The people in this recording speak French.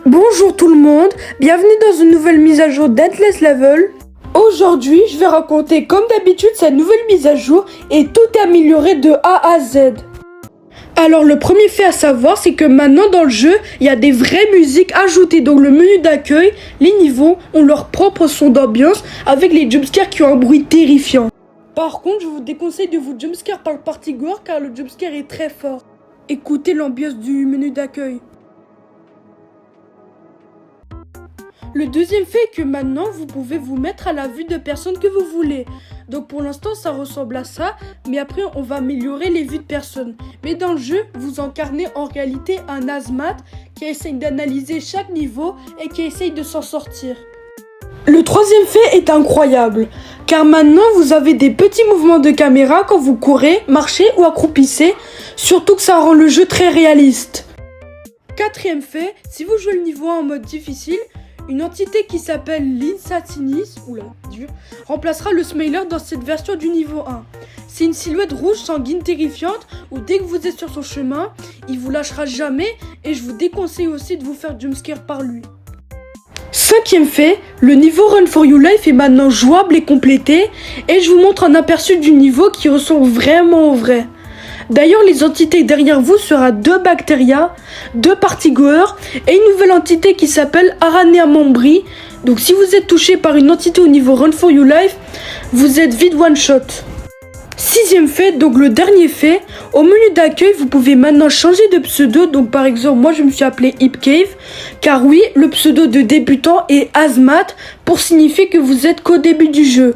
Bonjour tout le monde, bienvenue dans une nouvelle mise à jour d'Endless Level. Aujourd'hui, je vais raconter comme d'habitude cette nouvelle mise à jour et tout est amélioré de A à Z. Alors le premier fait à savoir, c'est que maintenant dans le jeu, il y a des vraies musiques ajoutées. Donc le menu d'accueil, les niveaux ont leur propre son d'ambiance avec les jumpscares qui ont un bruit terrifiant. Par contre, je vous déconseille de vous jumpscare par le party gore car le jumpscare est très fort. Écoutez l'ambiance du menu d'accueil. Le deuxième fait est que maintenant, vous pouvez vous mettre à la vue de personnes que vous voulez. Donc pour l'instant, ça ressemble à ça, mais après, on va améliorer les vues de personnes. Mais dans le jeu, vous incarnez en réalité un asthmate qui essaye d'analyser chaque niveau et qui essaye de s'en sortir. Le troisième fait est incroyable, car maintenant, vous avez des petits mouvements de caméra quand vous courez, marchez ou accroupissez, surtout que ça rend le jeu très réaliste. Quatrième fait, si vous jouez le niveau 1 en mode difficile, une entité qui s'appelle l'Insatinis remplacera le Smiler dans cette version du niveau 1. C'est une silhouette rouge sanguine terrifiante où dès que vous êtes sur son chemin, il vous lâchera jamais et je vous déconseille aussi de vous faire jumpscare par lui. Cinquième fait, le niveau Run for Your Life est maintenant jouable et complété et je vous montre un aperçu du niveau qui ressemble vraiment au vrai. D'ailleurs, les entités derrière vous sera 2 Bacteria, 2 Partygoers et une nouvelle entité qui s'appelle Aranea Membri. Donc si vous êtes touché par une entité au niveau Run for Your Life, vous êtes vite one shot. Sixième fait, donc le dernier fait, au menu d'accueil, vous pouvez maintenant changer de pseudo. Donc par exemple, moi je me suis appelé Hip Cave, car oui, le pseudo de débutant est Asthmate pour signifier que vous êtes qu'au début du jeu.